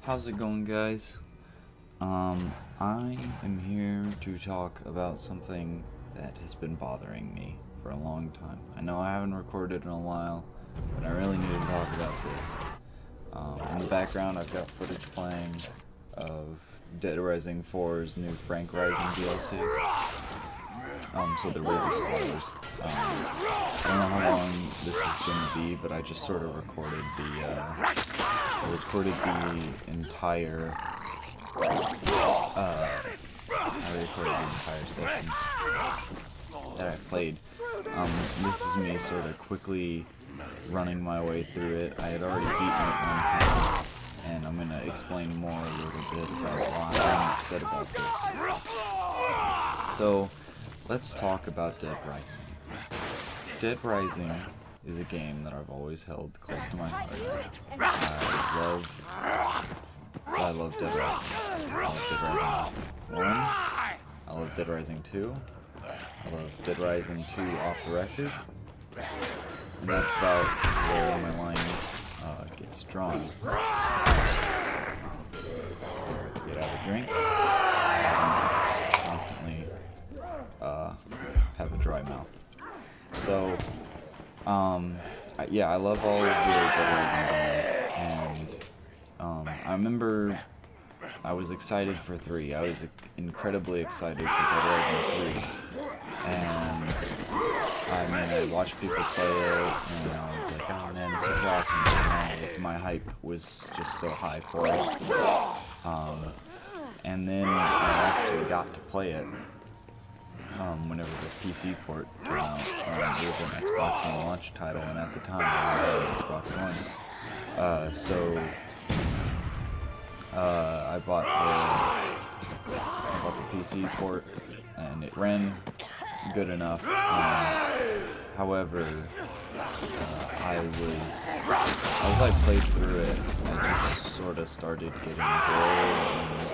How's it going, guys? I am here to talk about something that has been bothering me for a long time. I know I haven't recorded in a while, but I really need to talk about this. In the background, I've got footage playing of Dead Rising 4's new Frank Rising DLC. So there will be spoilers. I don't know how long this is going to be, but I just sort of recorded the entire session that I played. This is me sort of quickly running my way through it. I had already beaten it one time, and I'm going to explain more a little bit about why I'm upset about this. So, let's talk about Dead Rising. Dead Rising is a game that I've always held close to my heart. I love Dead Rising. I love Dead Rising 1. I love Dead Rising 2. I love Dead Rising 2 off the record. And that's about where my line gets drawn. Get out a drink. Constantly have a dry mouth. So, yeah, I love all of the Dead Rising games, and I remember I was excited for 3. I was incredibly excited for Dead Rising 3, and I watched people play it, and I was like, oh man, this is awesome. And my hype was just so high for it. And then I actually got to play it. Whenever the PC port came out, it was an Xbox One launch title, and at the time I had an Xbox One. So I bought the PC port, and it ran good enough. However, as I played through it, I just sort of started getting bored.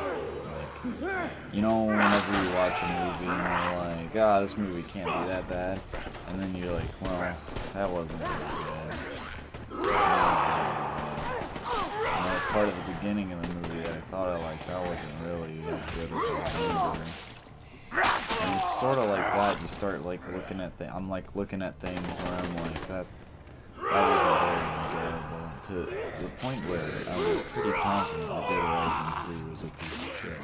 You know, whenever you watch a movie and you're like, this movie can't be that bad, and then you're like, well, that wasn't really bad. Part of the beginning of the movie that I thought I liked, that wasn't really as good as I remember. And it's sort of like that. You start like looking at I'm like looking at things where I'm like, that wasn't very enjoyable. To the point where I was pretty confident that Dead Rising 3 was a piece of shit.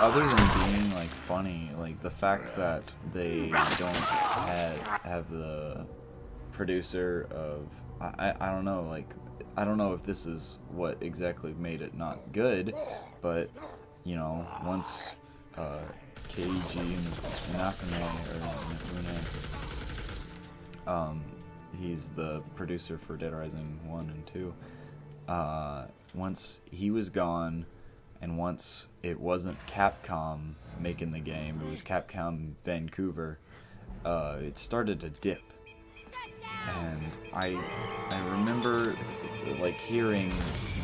Other than being like funny, like the fact that they don't have the producer of I don't know, like I don't know if this is what exactly made it not good, but you know, once Keiji Inafune, he's the producer for Dead Rising 1 and 2. Once he was gone, and once it wasn't Capcom making the game, it was Capcom Vancouver, it started to dip. And I remember like hearing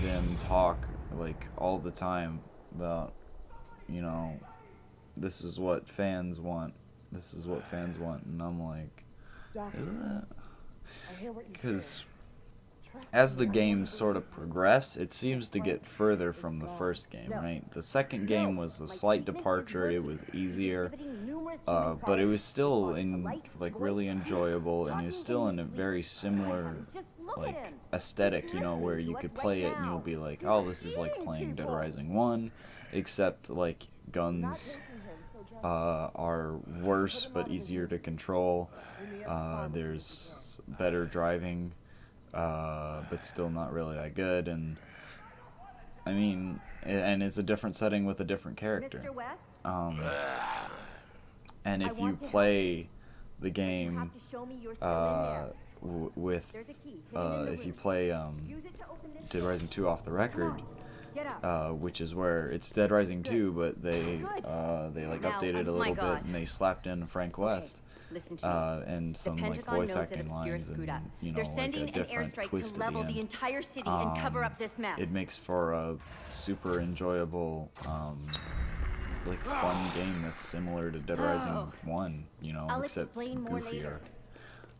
them talk like all the time about, you know, this is what fans want. This is what fans want, and I'm like, is that? Because as the games sort of progress, it seems to get further from the first game, right? The second game was a slight departure. It was easier, but it was still really enjoyable, and it was still in a very similar like aesthetic, you know, where you could play it and you'll be like, oh, this is like playing Dead Rising 1, except like guns are worse but easier to control. There's better driving, but still not really that good, and I mean, and it's a different setting with a different character. And if you play the game if you play Dead Rising 2 off the record, which is where it's Dead Rising 2, but they like updated a little bit and they slapped in Frank West. And some like voice acting lines, and you know, like a different twist at the end. It makes for a super enjoyable, like fun game that's similar to Dead Rising 1, you know, except goofier.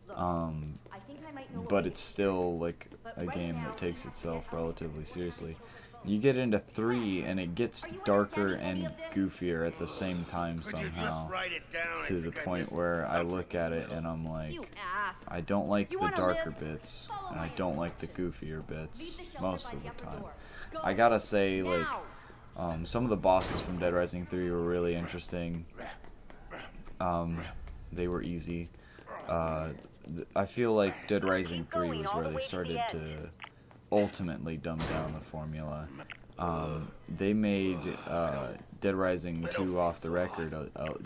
But it's still like a game that takes itself relatively seriously. You get into 3 and it gets darker and goofier at the same time somehow, to the point where I look at it and I'm like, I don't like the darker bits and I don't like the goofier bits most of the time. I gotta say, like, some of the bosses from Dead Rising 3 were really interesting. They were easy. I feel like Dead Rising 3 was where they started to ultimately dumb down the formula. They made Dead Rising 2 off the record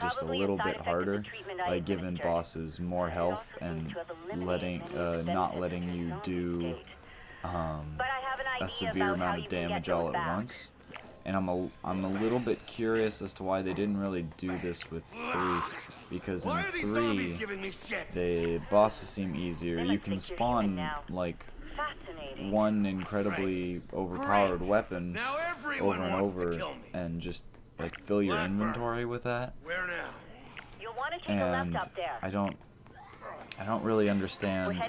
just a little bit harder by giving bosses more health and not letting you do a severe amount of damage all at once. And I'm a little bit curious as to why they didn't really do this with 3, because in 3 the bosses seem easier. You can spawn like one incredibly overpowered weapon over and over and just like fill your inventory with that. And I don't really understand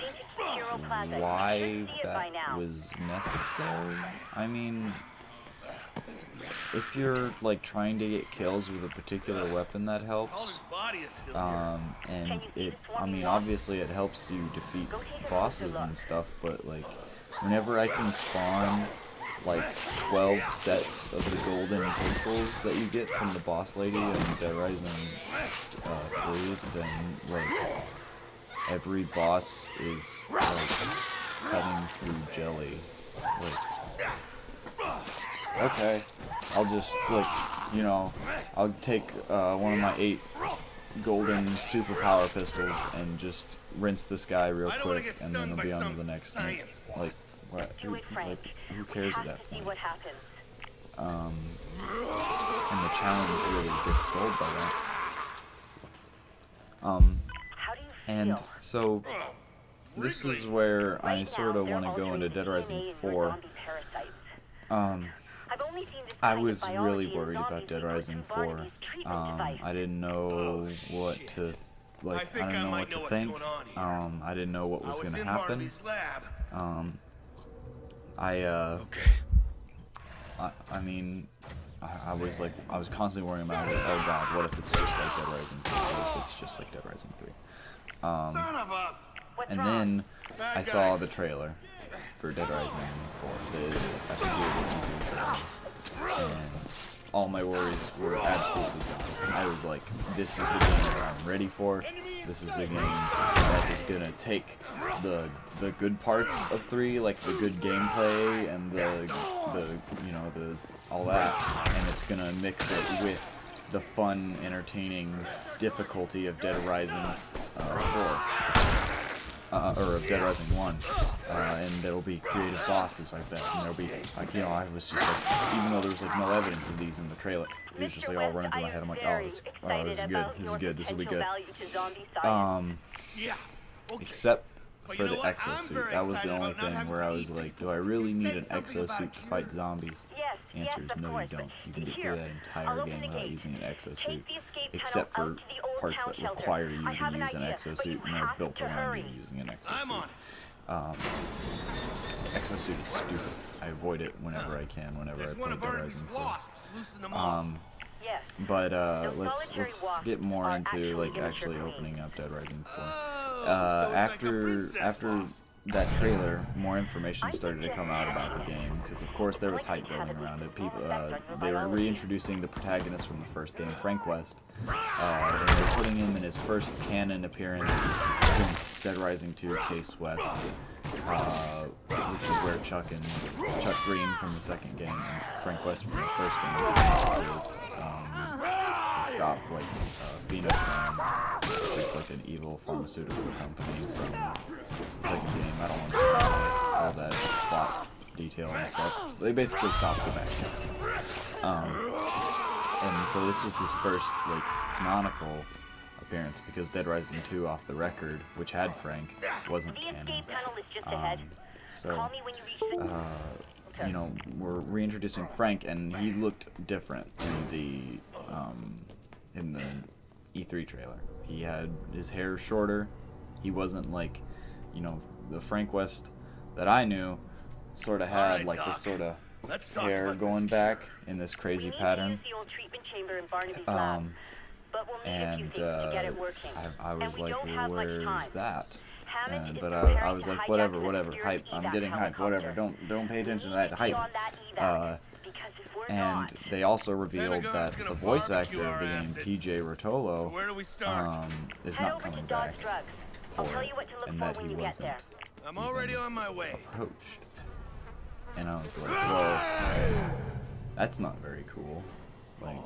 why that was necessary. I mean, if you're like trying to get kills with a particular weapon, that helps. And I mean, obviously it helps you defeat bosses and stuff, but like, whenever I can spawn like 12 sets of the golden pistols that you get from the boss lady in Dead Rising 3, then like every boss is like cutting through jelly. Like, okay, I'll just, like, you know, I'll take one of my 8 golden superpower pistols and just rinse this guy real quick, and then I'll be on to the next one. Like, what? Who cares at that point? And the challenge really gets dulled by that. And so this is where I sort of want to go into Dead Rising 4. I was really worried about Dead Rising 4. I didn't know what to, like, I didn't know what to think. I didn't know what was going to happen. I mean, I was constantly worrying about it. Oh god, what if it's just like Dead Rising 3? What if it's just like Dead Rising 3? And then I saw the trailer for Dead Rising 4, the trailer, and all my worries were absolutely gone. I was like, this is the game that I'm ready for. This is the game that is gonna take the good parts of 3, like the good gameplay and the all that, and it's gonna mix it with the fun, entertaining difficulty of Dead Rising 4. Or of Dead Rising 1, and there'll be creative bosses like that, and there'll be, like, you know, I was just like, even though there was like no evidence of these in the trailer, it was just like all running through my head. I'm like, oh, this is good, this will be good. Except for the exosuit. That was the only thing where I was like, do I really need an exosuit to fight zombies? The answer is no, you don't. You can get through that entire game without using an exosuit, except for parts that require you to use an exosuit, and they're built around you using an exosuit. Exosuit is stupid. I avoid it whenever I can, whenever I play Dead Rising 4. But let's get more into like actually opening up Dead Rising 4. After that trailer, more information started to come out about the game, because of course there was hype building around it. People, they were reintroducing the protagonist from the first game, Frank West, and they're putting him in his first canon appearance since Dead Rising 2: Case West, which is where Chuck Green from the second game and Frank West from the first game to stop like Phoenix Brands, which is like an evil pharmaceutical company from the second game. I don't want to know all that plot detail and stuff. They basically stopped the bad guys. And so this was his first like canonical appearance, because Dead Rising 2 off the record, which had Frank, wasn't canon. You know, we're reintroducing Frank, and he looked different in the E3 trailer. He had his hair shorter, He wasn't like, the Frank West that I knew sort of had like this sort of hair going back in this crazy pattern. And I was like, well, where's that? But I was like, whatever, hype. I'm getting hype. Whatever. Don't pay attention to that hype. And they also revealed that the voice actor of the game, T.J. Rotolo, is not coming back for it, and that he wasn't approached. And I was like, well, that's not very cool. Like,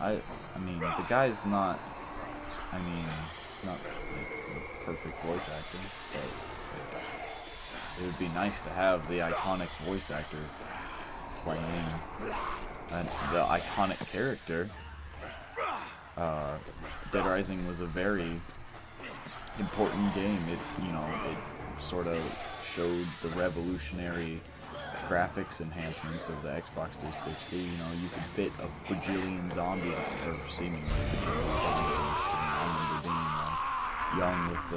I mean, the guy's not. I mean, he's not like a perfect voice actor, but it would be nice to have the iconic voice actor playing the iconic character. Dead Rising was a very important game. It sort of showed the revolutionary graphics enhancements of the Xbox 360. You could fit a bajillion zombies, or seemingly a bajillion zombies. I remember being young with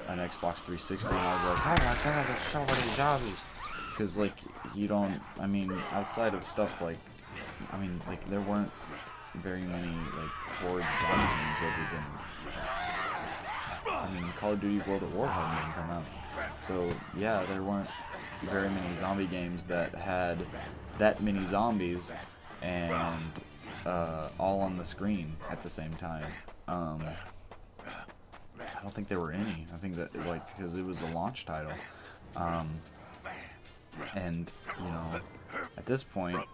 an Xbox 360, and I was like, oh my god, there's so many zombies. Because, outside of stuff there weren't very many, horde zombie games other than, Call of Duty World at War hadn't even come out. So, yeah, there weren't very many zombie games that had that many zombies and all on the screen at the same time. I don't think there were any. I think that, because it was a launch title. And, at this point,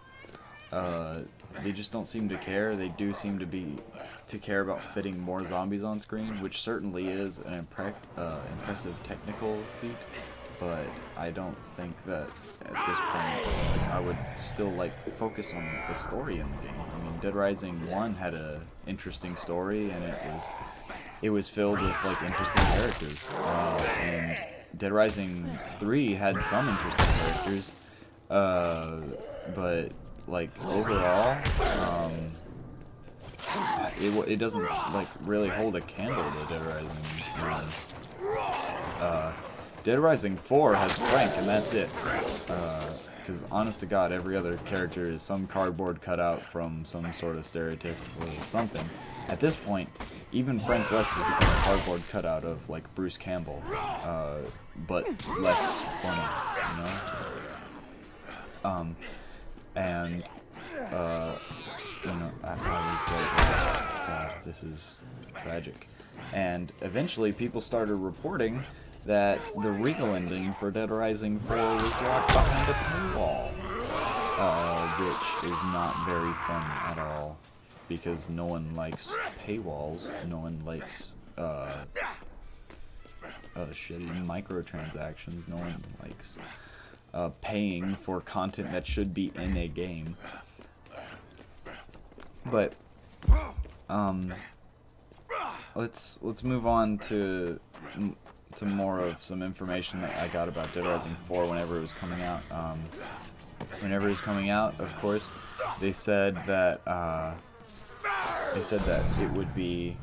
they just don't seem to care. They do seem to care about fitting more zombies on screen, which certainly is an impressive technical feat, but I don't think that at this point I would still focus on the story in the game. Dead Rising 1 had a interesting story, and it was filled with interesting characters, and Dead Rising 3 had some interesting characters, but overall, it doesn't really hold a candle to Dead Rising. Dead Rising 4 has Frank, and that's it. Because honest to God, every other character is some cardboard cutout from some sort of stereotypical something. At this point, even Frank West has become a cardboard cutout of Bruce Campbell, but less funny, And I was like, God, this is tragic. And eventually, people started reporting that the real ending for Dead Rising 4 was locked behind a paywall, which is not very fun at all, because no one likes paywalls. No one likes shitty microtransactions. No one likes paying for content that should be in a game. But let's move on to more of some information that I got about Dead Rising 4 whenever it was coming out. Of course, they said that it would be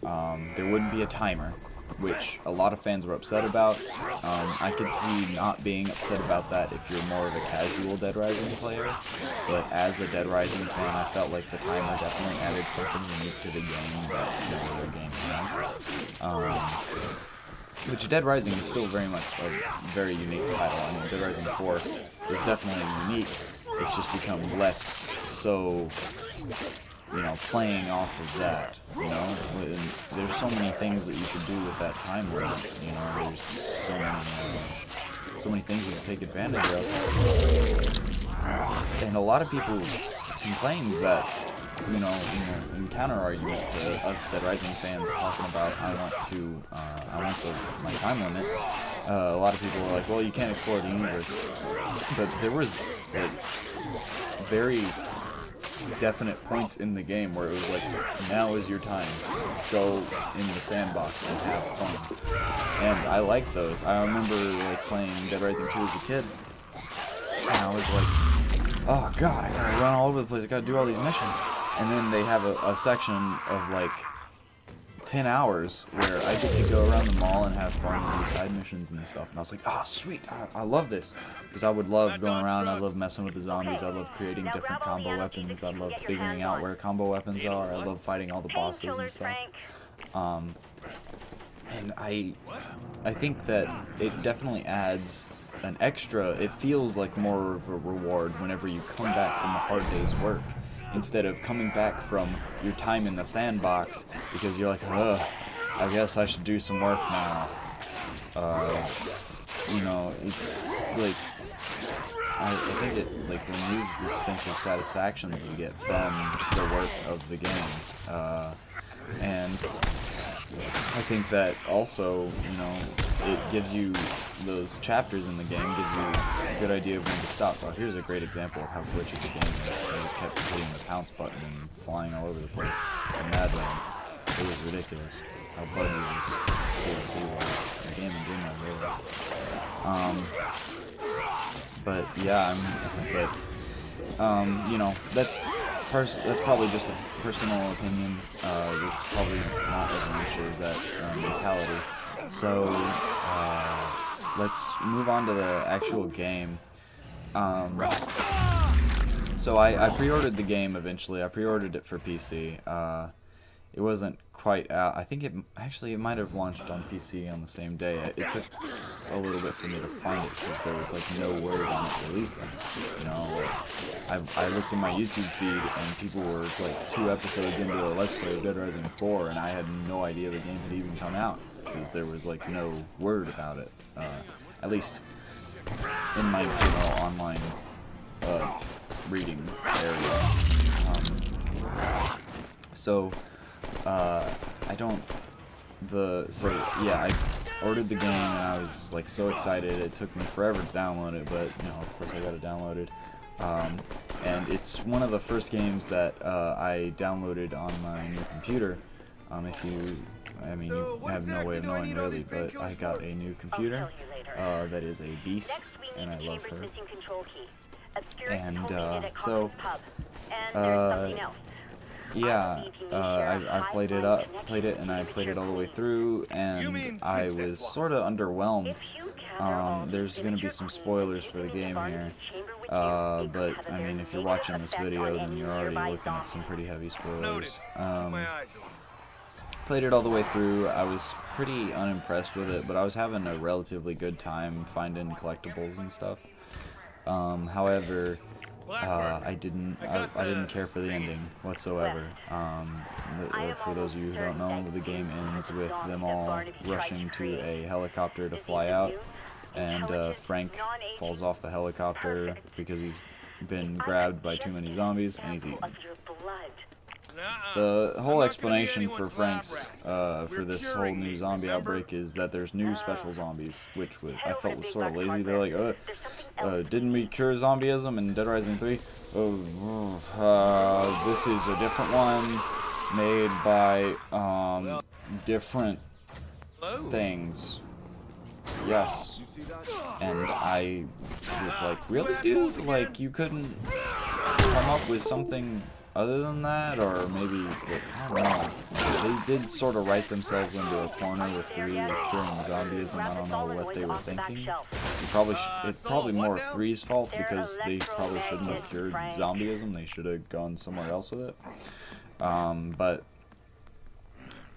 there wouldn't be a timer, which a lot of fans were upset about. I could see not being upset about that if you're more of a casual Dead Rising player, but as a Dead Rising fan, I felt like the timer definitely added something unique to the game that no other game has. Which Dead Rising is still very much a very unique title. Dead Rising 4 is definitely unique. It's just become less so, playing off of that, And there's so many things that you could do with that time limit, there's so many things you can take advantage of. And a lot of people complained that, in counter argument to us Dead Rising fans talking about I want my time limit, a lot of people were like, well, you can't explore the universe. But there was very definite points in the game where it was like, now is your time. Go in the sandbox and have fun. And I liked those. I remember playing Dead Rising 2 as a kid, and I was like, oh god, I gotta run all over the place, I gotta do all these missions. And then they have a section of 10 hours where I get to go around the mall and have fun and do side missions and stuff. And I was like, oh, sweet, I love this. Because I would love going around, I love messing with the zombies, I love creating different combo weapons, I love figuring out where combo weapons are, I love fighting all the bosses and stuff. And I think that it definitely adds an extra, it feels like more of a reward whenever you come back from a hard day's work, instead of coming back from your time in the sandbox because you're like, ugh, I guess I should do some work now. You know, it's like, I think it like removes this sense of satisfaction that you get from the work of the game. And I think that also, you know, it gives you those chapters in the game, gives you a good idea of when to stop. Oh, here's a great example of how glitchy the game is. I just kept hitting the pounce button and flying all over the place. In Madland, it was ridiculous how buggy this DLC was. The game in general, really. But yeah, you know, that's probably just a personal opinion. It's probably not everyone shares that mentality. So let's move on to the actual game. So I pre-ordered the game eventually. I pre-ordered it for PC. It wasn't quite out. I think it might have launched on PC on the same day. It took a little bit for me to find it because there was like no word on it releasing. You know, I looked in my YouTube feed and people were like 2 episodes into a Let's Play of Dead Rising 4, and I had no idea the game had even come out because there was like no word about it. At least in my general online reading area. I ordered the game and I was like so excited. It took me forever to download it, but you know, of course I got it downloaded. And it's one of the first games that I downloaded on my new computer. You have no way of knowing really, but I got a new computer that is a beast, and I love her. And I played it, and I played it all the way through, and I was sort of underwhelmed. There's going to be some spoilers for the game here, but I mean, if you're watching this video, then you're already looking at some pretty heavy spoilers. Played it all the way through. I was pretty unimpressed with it, but I was having a relatively good time finding collectibles and stuff. However, I didn't care for the ending whatsoever. For those of you who don't know, the game ends with them all rushing to a helicopter to fly out, and Frank falls off the helicopter because he's been grabbed by too many zombies and he's eaten. The whole explanation for Frank's, for this whole new zombie outbreak is that there's new special zombies, which I felt was sort of lazy. They're like, didn't we cure zombieism in Dead Rising 3? This is a different one, made by, different things. Yes. And I was like, really, dude? Like, you couldn't come up with something other than that, or maybe, I don't know. They did sort of write themselves into a corner with 3 curing zombieism. I don't know what they were thinking. It's probably more 3's fault because they probably shouldn't have cured zombieism. They should have gone somewhere else with it. But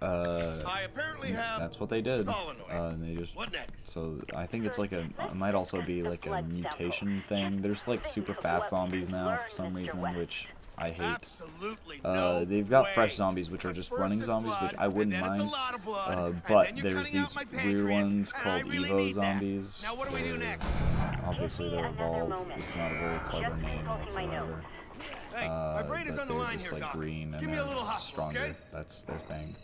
that's what they did. And they just, so I think it's like it might also be like a mutation thing. There's like super fast zombies now for some reason, which I hate. They've got fresh zombies, which are just running zombies, which I wouldn't mind. But there's these weird ones called Evo zombies. Obviously they're evolved. It's not a very clever name whatsoever. But they're just like green and they're stronger. That's their thing.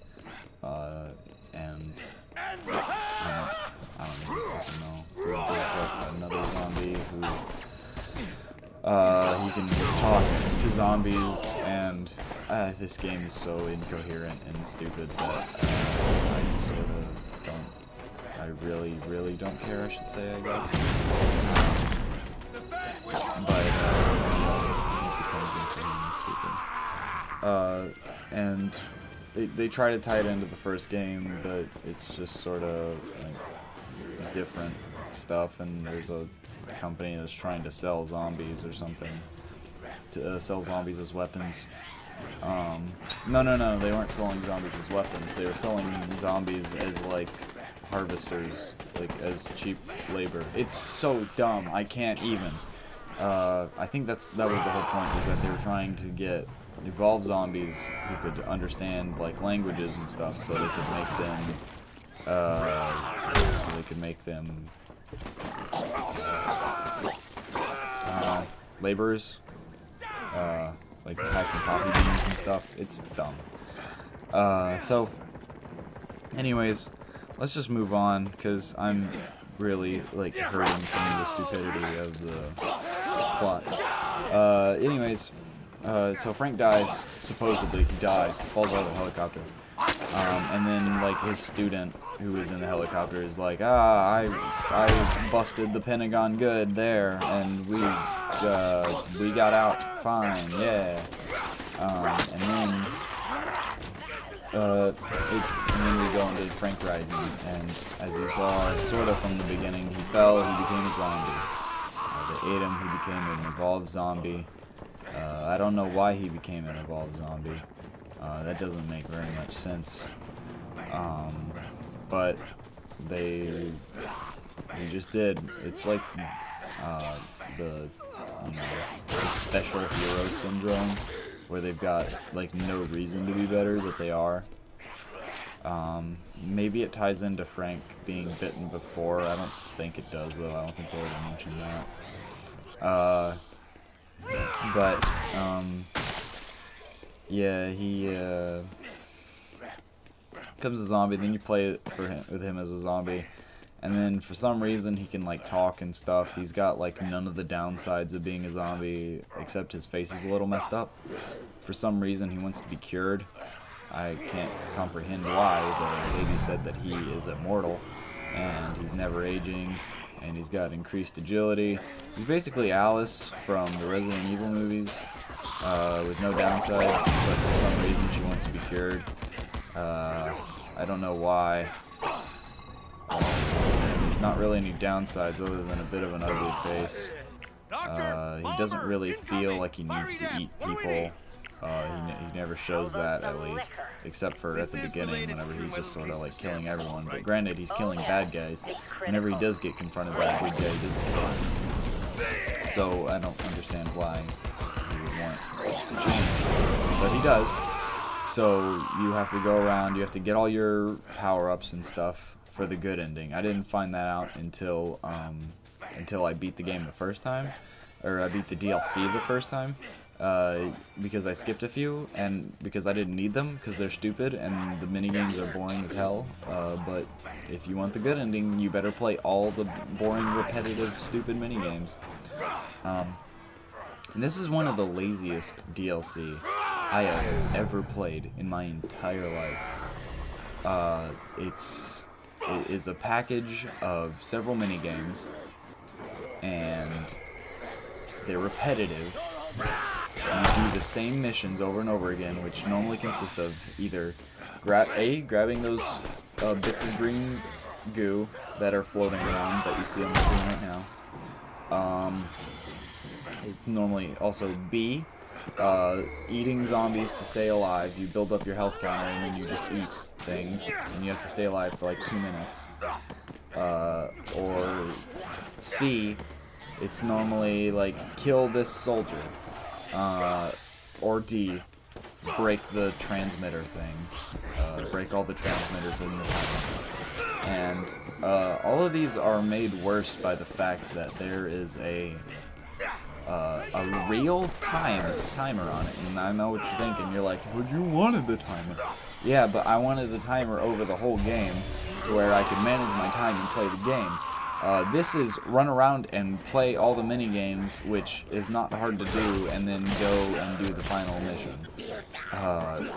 And I don't even fucking know. There's like another zombie who he can talk to zombies, and this game is so incoherent and stupid that I sort of don't, I really don't care, I should say, I guess. But it becomes incoherent and stupid. And they try to tie it into the first game, but it's just sort of like different stuff, and there's a company that's trying to sell zombies or something, to sell zombies as weapons. No, they weren't selling zombies as weapons. They were selling zombies as like harvesters, like as cheap labor. It's so dumb. I can't even. I think that was the whole point, is that they were trying to get evolved zombies who could understand like languages and stuff, so they could make them laborers, like packing coffee beans and stuff. It's dumb. So anyways, let's just move on, because I'm really like hurting from the stupidity of the plot. Anyways, so Frank dies. Supposedly he dies, falls out of the helicopter, and then like his student who was in the helicopter is like, I busted the Pentagon good there, and we got out fine, yeah. And then we go into Frank Rising, and as you saw sort of from the beginning, he fell, he became a zombie. They ate him, he became an evolved zombie. I don't know why he became an evolved zombie. That doesn't make very much sense. But they just did. It's like the special hero syndrome, where they've got like no reason to be better, that they are. Maybe it ties into Frank being bitten before. I don't think it does, though. I don't think they ever mentioned that. But yeah, he becomes a zombie. Then you play with him as a zombie, and then for some reason he can like talk and stuff. He's got like none of the downsides of being a zombie, except his face is a little messed up. For some reason he wants to be cured. I can't comprehend why. The lady said that he is immortal, and he's never aging, and he's got increased agility. He's basically Alice from the Resident Evil movies, with no downsides, but for some reason she wants to be cured. I don't know why. There's not really any downsides other than a bit of an ugly face. He doesn't really feel like he needs to eat people. He never shows that, at least, except for at the beginning, whenever he's just sort of like killing everyone. But granted, he's killing bad guys. Whenever he does get confronted by a good guy, he doesn't kill him. So I don't understand why he would want to change, but he does. So you have to go around, you have to get all your power-ups and stuff for the good ending. I didn't find that out until I beat the game the first time, or I beat the DLC the first time. Because I skipped a few, and because I didn't need them, because they're stupid, and the minigames are boring as hell. But if you want the good ending, you better play all the boring, repetitive, stupid minigames. And this is one of the laziest DLC I have ever played in my entire life. It is a package of several minigames, and they're repetitive. You do the same missions over and over again, which normally consist of either grabbing those bits of green goo that are floating around that you see on the screen right now. It's normally also B, eating zombies to stay alive. You build up your health counter and then you just eat things, and you have to stay alive for like 2 minutes. Or C, it's normally like kill this soldier. Or D, break the transmitter thing. Break all the transmitters in the town. And all of these are made worse by the fact that there is a real timer on it. And I know what you're thinking. You're like, but you wanted the timer. Yeah, but I wanted the timer over the whole game, where I could manage my time and play the game. This is run around and play all the mini games, which is not hard to do, and then go and do the final mission.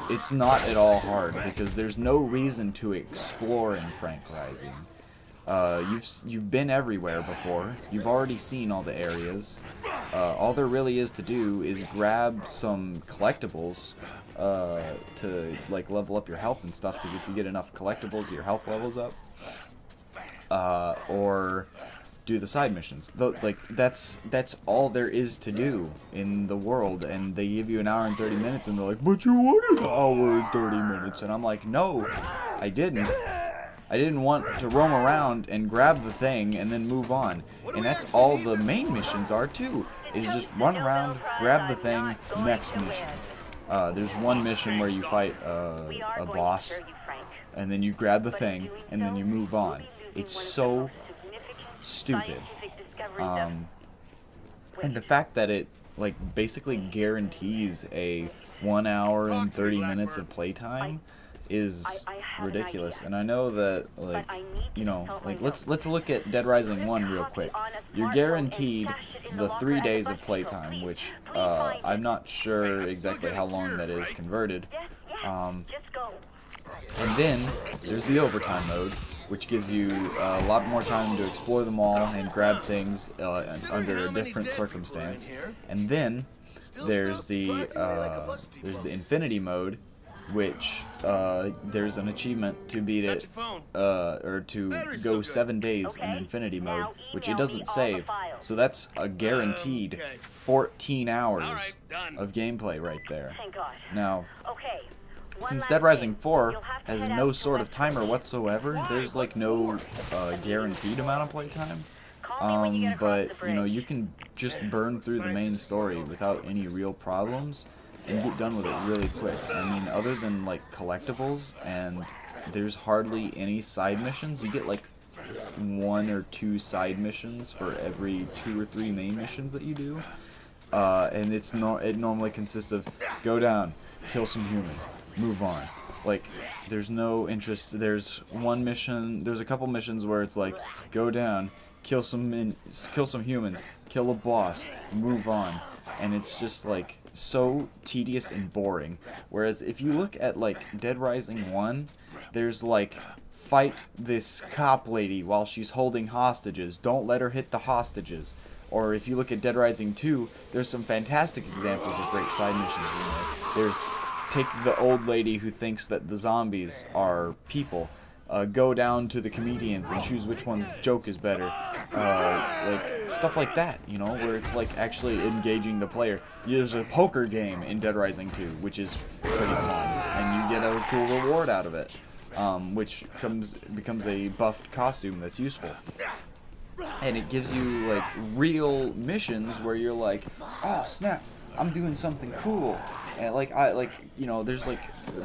It's not at all hard, because there's no reason to explore in Frank Rising. You've been everywhere before. You've already seen all the areas. All there really is to do is grab some collectibles to like level up your health and stuff. Because if you get enough collectibles, your health levels up. Or do the side missions. Like that's all there is to do in the world. And they give you an hour and 30 minutes, and they're like, "But you wanted an hour and 30 minutes," and I'm like, "No, I didn't." I didn't want to roam around and grab the thing and then move on. And that's all the main missions are too, is just run around, grab the thing, next mission. There's one mission where you fight a boss, and then you grab the thing, and then you move on. It's so stupid. And the fact that it like basically guarantees a 1 hour and 30 minutes of playtime is ridiculous. And I know that, like, you know, like let's look at Dead Rising 1 real quick. You're guaranteed the 3 days of playtime, which I'm not sure exactly how long that is converted. And then there's the overtime mode, which gives you a lot more time to explore them all and grab things under a different circumstance. And then there's the infinity mode, which there's an achievement to beat it, or to go 7 days in infinity mode, which it doesn't save. So that's a guaranteed 14 hours of gameplay right there. Now, since Dead Rising 4 has no sort of timer whatsoever, there's like no guaranteed amount of playtime. But you know, you can just burn through the main story without any real problems and get done with it really quick. I mean, other than like collectibles, and there's hardly any side missions. You get like 1 or 2 side missions for every 2 or 3 main missions that you do, and it normally consists of go down, kill some humans, move on. Like, there's no interest. There's one mission. There's a couple missions where it's like go down, kill some humans, kill a boss, move on. And it's just like so tedious and boring. Whereas if you look at like Dead Rising 1, there's like fight this cop lady while she's holding hostages. Don't let her hit the hostages. Or if you look at Dead Rising 2, there's some fantastic examples of great side missions in there. There's take the old lady who thinks that the zombies are people. Go down to the comedians and choose which one's joke is better. Like stuff like that, you know, where it's like actually engaging the player. There's a poker game in Dead Rising 2, which is pretty fun, and you get a cool reward out of it, which becomes a buffed costume that's useful. And it gives you like real missions where you're like, oh snap, I'm doing something cool. And like you know, there's like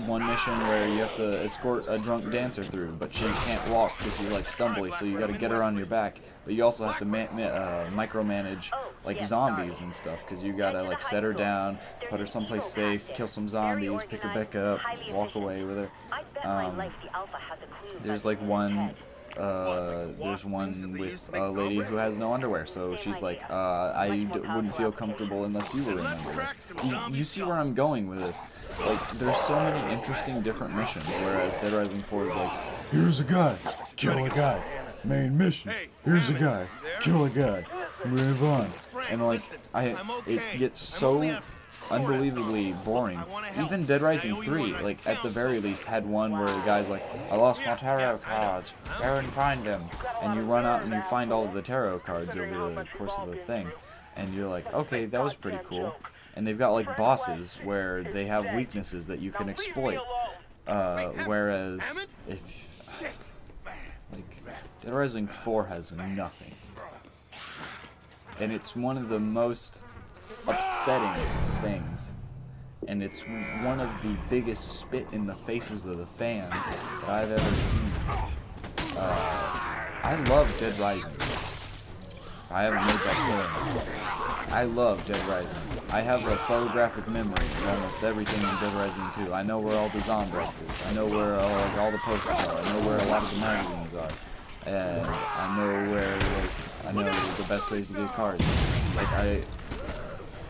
one mission where you have to escort a drunk dancer through, but she can't walk because she's like stumbly, so you got to get her on your back. But you also have to micromanage like zombies and stuff, because you gotta like set her down, put her someplace safe, kill some zombies, pick her back up, walk away with her. There's like one. There's one with a lady who has no underwear, so she's like, I wouldn't feel comfortable unless you were in underwear. You see where I'm going with this? Like, there's so many interesting different missions, whereas Dead Rising 4 is like, here's a guy, kill a guy, main mission, here's a guy, kill a guy, move on. And like, it gets so unbelievably boring. Even Dead Rising 3, like, at the very least, had one where the guy's like, I lost my tarot cards, go and find them. And you run out and you find all of the tarot cards over the course of the thing. And you're like, okay, that was pretty cool. And they've got, like, bosses where they have weaknesses that you can exploit. Whereas, if, like, Dead Rising 4 has nothing. And it's one of the most upsetting things, and it's one of the biggest spit in the faces of the fans that I've ever seen. I love Dead Rising. I haven't made that clear. I love Dead Rising. I have a photographic memory of almost everything in Dead Rising 2. I know where all the zombies is. I know where all the posters are. I know where a lot of the magazines are. And I know where, like, I know the best ways to get cards. Like,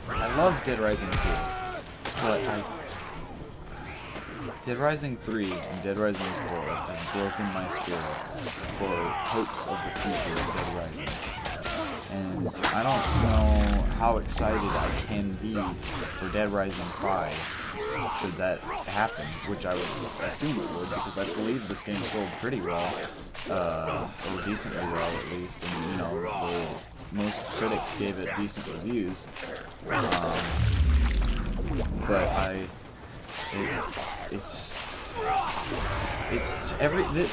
I love Dead Rising 2, but Dead Rising 3 and Dead Rising 4 have broken my spirit for hopes of the future of Dead Rising. And I don't know how excited I can be for Dead Rising 5 should that happen, which I would assume it would, because I believe this game sold pretty well, or decently well at least, and you know, most critics gave it decent reviews. But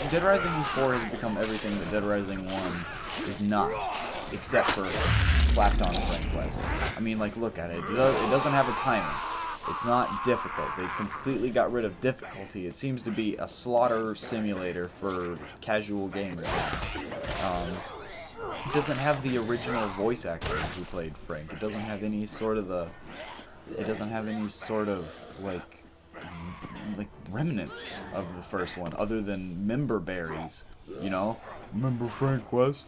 Dead Rising 4 has become everything that Dead Rising 1 is not, except for slapped on Frank West. I mean, like, look at it. It doesn't have a timer. It's not difficult. They completely got rid of difficulty. It seems to be a slaughter simulator for casual gamers. It doesn't have the original voice actor who played Frank. It doesn't have any sort of like remnants of the first one, other than member berries. You know, remember Frank West?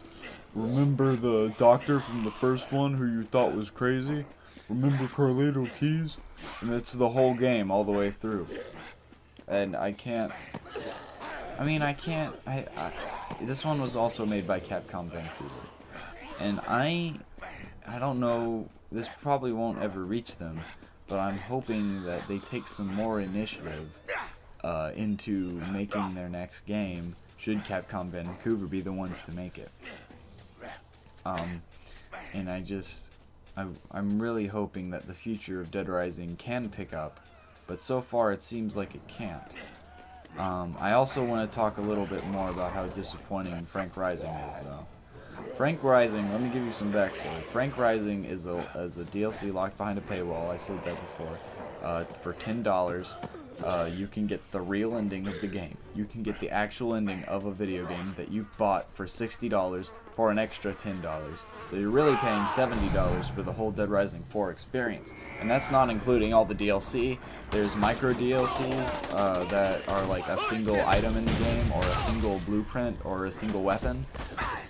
Remember the doctor from the first one who you thought was crazy? Remember Carlito Keys? And it's the whole game all the way through. And this one was also made by Capcom Vancouver. And I don't know, this probably won't ever reach them, but I'm hoping that they take some more initiative into making their next game, should Capcom Vancouver be the ones to make it. And I'm really hoping that the future of Dead Rising can pick up, but so far it seems like it can't. I also want to talk a little bit more about how disappointing Frank Rising is, though. Frank Rising, let me give you some backstory. Frank Rising is a DLC locked behind a paywall, I said that before. For $10, you can get the real ending of the game. You can get the actual ending of a video game that you bought for $60 for an extra $10. So you're really paying $70 for the whole Dead Rising 4 experience. And that's not including all the DLC. There's micro DLCs that are like a single item in the game, or a single blueprint, or a single weapon.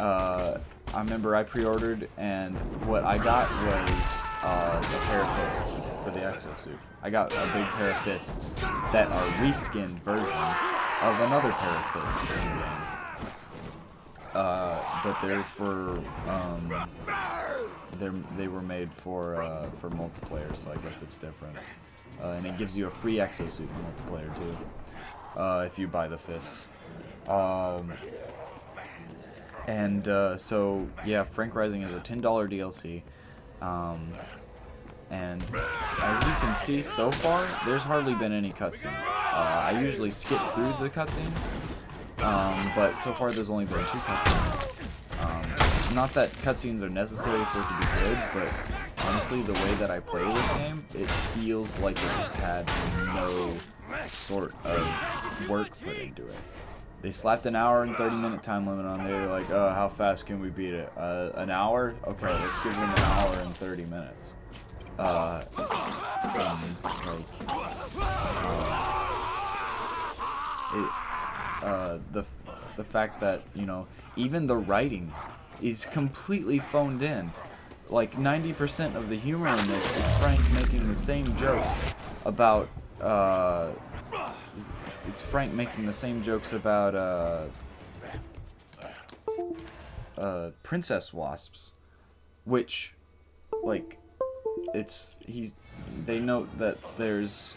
I remember I pre-ordered, and what I got was a pair of fists for the exosuit. I got a big pair of fists that are reskinned versions of another pair of fists in the game. But they're for they were made for multiplayer, so I guess it's different. And it gives you a free exosuit in multiplayer too, if you buy the fists. So yeah, Frank Rising is a $10 DLC. And as you can see so far, there's hardly been any cutscenes. I usually skip through the cutscenes, but so far there's only been 2 cutscenes. Not that cutscenes are necessary for it to be good, but honestly, the way that I play this game, it feels like it has had no sort of work put into it. They slapped an hour and 30-minute time limit on there. They're like, oh, how fast can we beat it? An hour? Okay, let's give them an hour and 30 minutes. The fact that, you know, even the writing is completely phoned in. Like 90% of the humor in this is Frank making the same jokes about princess wasps, which, like, they note that there's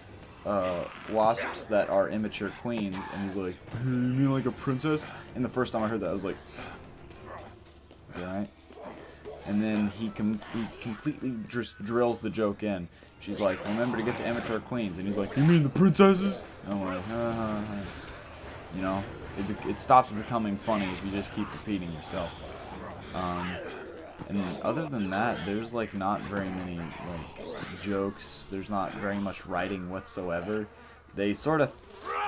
wasps that are immature queens, and he's like, you mean like a princess? And the first time I heard that, I was like, is that right? And then he completely just drills the joke in. She's like, remember to get the immature queens. And he's like, you mean the princesses? And I'm like, You know, it stops becoming funny if you just keep repeating yourself. And other than that, there's like not very many like jokes. There's not very much writing whatsoever. They sort of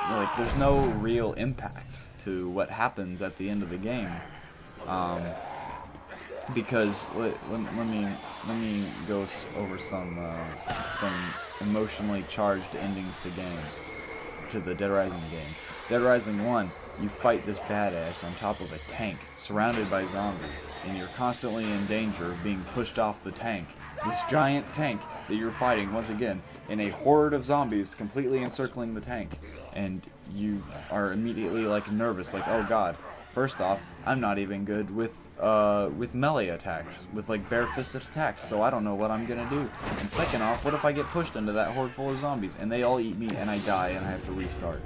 like, there's no real impact to what happens at the end of the game. Because let me go over some emotionally charged endings to games, to the Dead Rising games. Dead Rising 1, you fight this badass on top of a tank surrounded by zombies, and you're constantly in danger of being pushed off the tank. This giant tank that you're fighting, once again, in a horde of zombies completely encircling the tank. And you are immediately like nervous, like, oh god. First off, I'm not even good with melee attacks, with like bare-fisted attacks, so I don't know what I'm gonna do. And second off, what if I get pushed into that horde full of zombies and they all eat me and I die and I have to restart?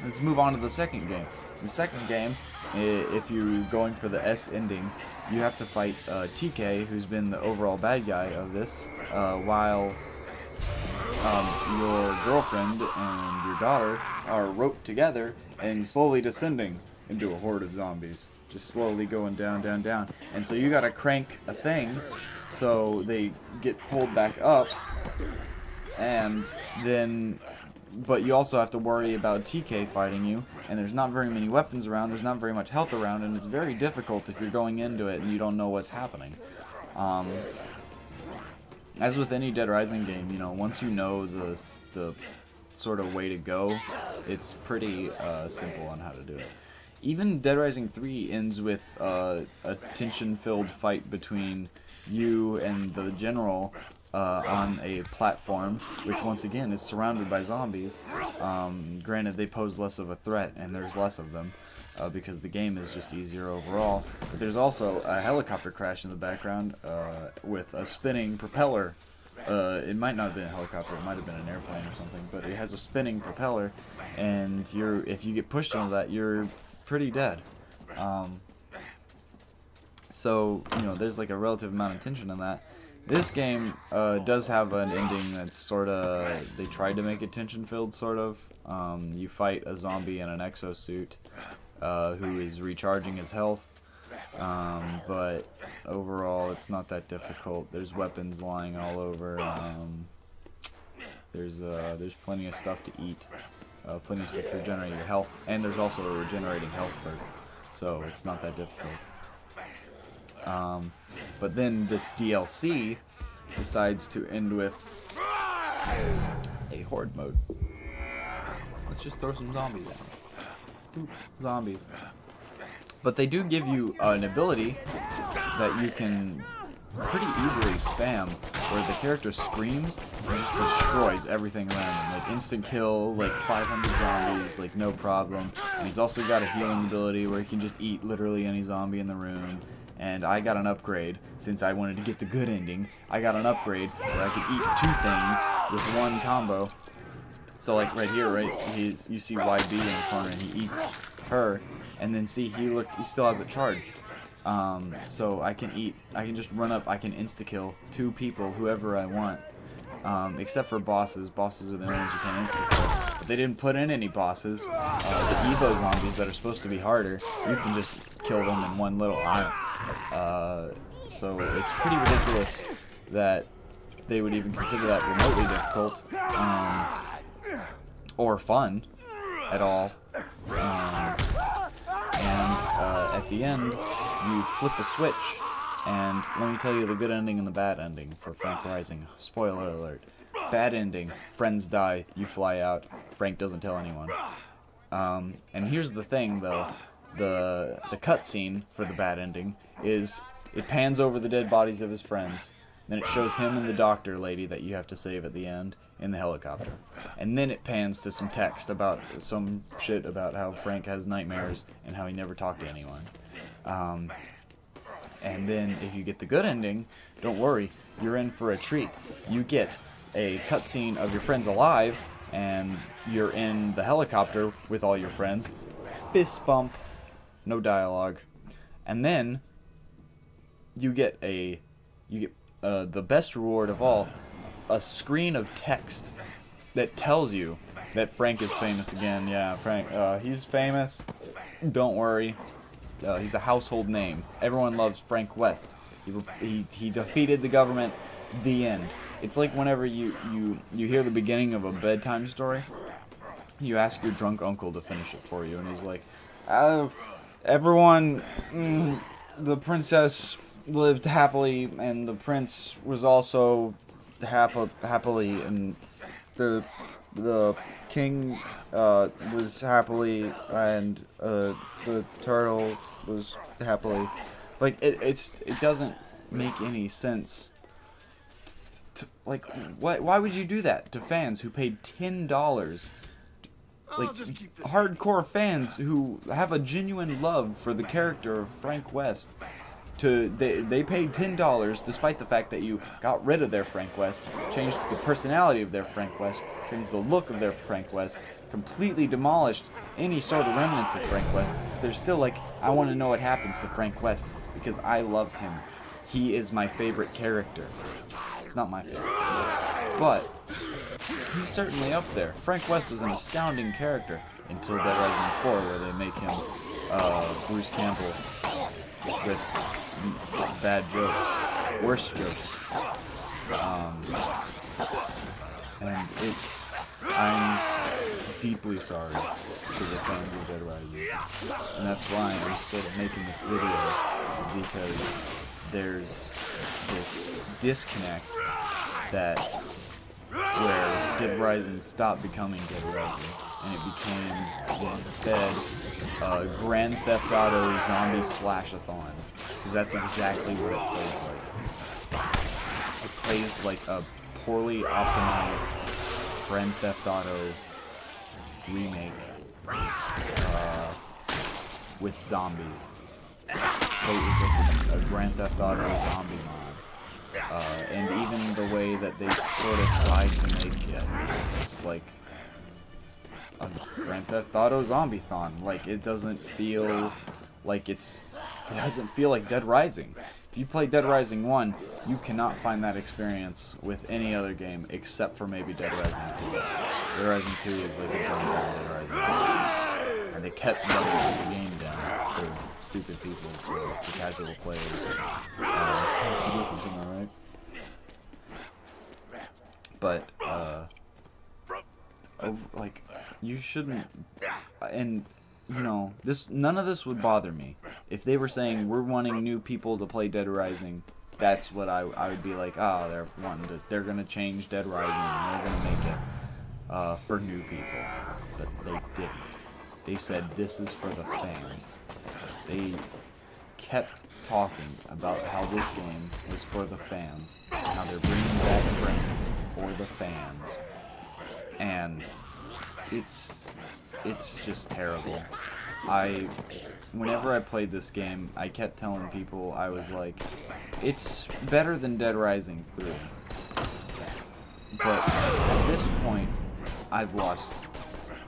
Let's move on to the second game. The second game, if you're going for the S ending, you have to fight TK, who's been the overall bad guy of this, while your girlfriend and your daughter are roped together and slowly descending into a horde of zombies. Just slowly going down, down, down. And so you gotta crank a thing so they get pulled back up, and then... But you also have to worry about TK fighting you, and there's not very many weapons around, there's not very much health around, and it's very difficult if you're going into it and you don't know what's happening. As with any Dead Rising game, you know, once you know the sort of way to go, it's pretty simple on how to do it. Even Dead Rising 3 ends with a tension-filled fight between you and the general on a platform, which once again is surrounded by zombies. Granted, they pose less of a threat, and there's less of them, because the game is just easier overall. But there's also a helicopter crash in the background with a spinning propeller. It might not have been a helicopter, it might have been an airplane or something, but it has a spinning propeller, and if you get pushed into that, you're pretty dead. So, you know, there's like a relative amount of tension in that. This game does have an ending that's sort of, they tried to make it tension-filled, sort of. You fight a zombie in an exosuit who is recharging his health, but overall it's not that difficult. There's weapons lying all over. There's plenty of stuff to eat, plenty of stuff to regenerate your health, and there's also a regenerating health perk, so it's not that difficult. But then this DLC decides to end with a horde mode. Let's just throw some zombies at them. Zombies. But they do give you an ability that you can pretty easily spam, where the character screams and just destroys everything around him. Like instant kill, like 500 zombies, like no problem. And he's also got a healing ability where he can just eat literally any zombie in the room. And I got an upgrade, since I wanted to get the good ending. I got an upgrade where I could eat 2 things with one combo. So like right here, right, you see YB in the corner, and he eats her, and then see he still has it charged. So I can just run up, I can insta-kill 2 people, whoever I want. Except for bosses. Bosses are the only ones you can insta-kill. But they didn't put in any bosses. The Evo zombies that are supposed to be harder, you can just kill them in one little eye. So it's pretty ridiculous that they would even consider that remotely difficult, or fun at all. At the end, you flip the switch, and let me tell you the good ending and the bad ending for Frank Rising. Spoiler alert. Bad ending, friends die, you fly out, Frank doesn't tell anyone. And here's the thing though, the cutscene for the bad ending is it pans over the dead bodies of his friends, then it shows him and the doctor lady that you have to save at the end in the helicopter, and then it pans to some text about some shit about how Frank has nightmares and how he never talked to anyone. And then if you get the good ending, don't worry, you're in for a treat. You get a cutscene of your friends alive, and you're in the helicopter with all your friends. Fist bump, no dialogue, and then you get the best reward of all, a screen of text that tells you that Frank is famous again. Yeah, Frank, he's famous. Don't worry. He's a household name. Everyone loves Frank West. He defeated the government. The end. It's like whenever you hear the beginning of a bedtime story, you ask your drunk uncle to finish it for you, and he's like, everyone, the princess lived happily, and the prince was also happily, and the the king was happily, and the turtle was happily. Like it doesn't make any sense. Like, why would you do that to fans who paid $10? Like, hardcore fans who have a genuine love for the character of Frank West. They paid $10 despite the fact that you got rid of their Frank West, changed the personality of their Frank West, changed the look of their Frank West, completely demolished any sort of remnants of Frank West. They're still like, I want to know what happens to Frank West because I love him. He is my favorite character. It's not my favorite, but he's certainly up there. Frank West is an astounding character until Dead Rising 4, where they make him Bruce Campbell with bad jokes, worse jokes. And I'm deeply sorry to the fans of Dead Rising. And that's why I'm sort of making this video, is because there's this disconnect that where Dead Rising stopped becoming Dead Rising, and it became instead Grand Theft Auto Zombie Slash-a-thon, because that's exactly what it plays like. It plays like a poorly optimized Grand Theft Auto remake with zombies. It was like a Grand Theft Auto zombie mod. And even the way that they sort of tried to make it, it's like a Grand Theft Auto Zombie-thon. Like, it doesn't feel like it doesn't feel like Dead Rising. If you play Dead Rising 1, you cannot find that experience with any other game except for maybe Dead Rising 2. Dead Rising 2 is like a dumbed down Dead Rising. And they kept dumbing the game down for stupid people, for casual players. Right? But, like, you shouldn't, and, you know, none of this would bother me. If they were saying, we're wanting new people to play Dead Rising, that's what I would be like, oh, they're gonna change Dead Rising, and they're gonna make it, for new people. But they didn't. They said, this is for the fans. They kept talking about how this game was for the fans. Now they're bringing back Frank for the fans. And it's just terrible. Whenever I played this game, I kept telling people, I was like, it's better than Dead Rising 3. But at this point, I've lost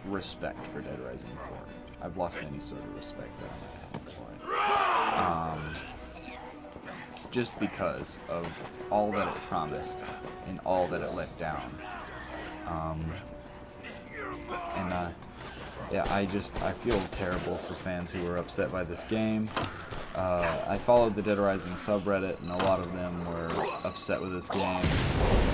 respect for Dead Rising 4. I've lost any sort of respect that I had for it. Just because of all that it promised and all that it let down. Yeah, I feel terrible for fans who were upset by this game. I followed the Dead Rising subreddit, and a lot of them were upset with this game.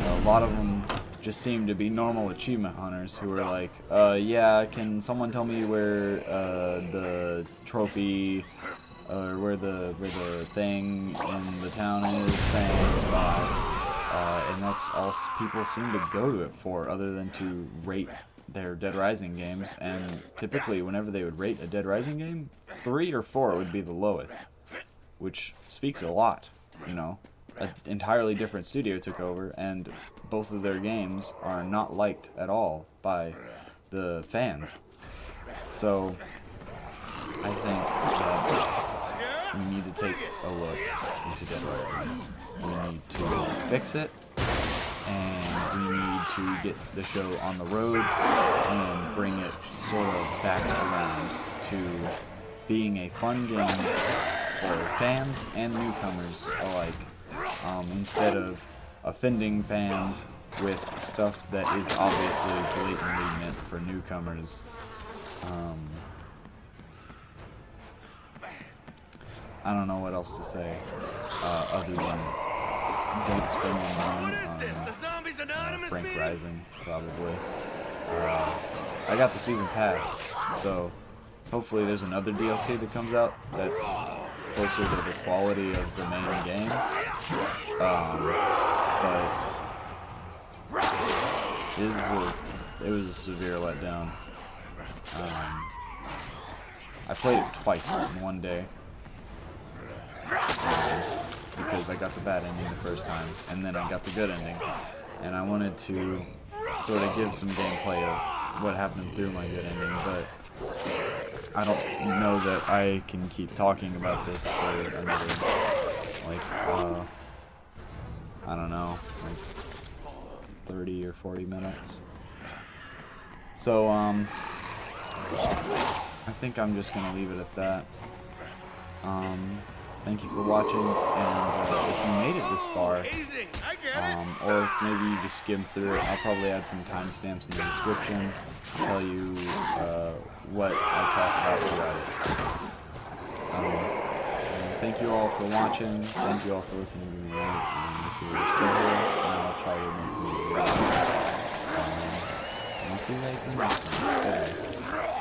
A lot of them just seemed to be normal achievement hunters who were like, yeah, can someone tell me where the trophy, or where the thing in the town is, thanks, bye. And that's all people seem to go to it for, other than to rate their Dead Rising games. And typically, whenever they would rate a Dead Rising game, 3 or 4 would be the lowest, which speaks a lot, you know. An entirely different studio took over, and both of their games are not liked at all by the fans. So, I think that we need to take a look into Dead Rising. We need to fix it, and we need to get the show on the road and bring it sort of back around to being a fun game for fans and newcomers alike, instead of offending fans with stuff that is obviously blatantly meant for newcomers. I don't know what else to say, other than don't spend your money on Frank Rising, probably. I got the season pass, so hopefully there's another DLC that comes out that's closer to the quality of the main game. But it was a severe letdown. I played it twice in one day because I got the bad ending the first time, and then I got the good ending, and I wanted to sort of give some gameplay of what happened through my good ending, but I don't know that I can keep talking about this for another, like, I don't know, like 30 or 40 minutes. So, I think I'm just going to leave it at that. Thank you for watching, and if you made it this far, or if maybe you just skimmed through it, I'll probably add some timestamps in the description to tell you what I talked about throughout it. Thank you all for watching, thank you all for listening to me, and if you're still here, I'll try to make more videos. And I'll see you guys in the next one. Bye.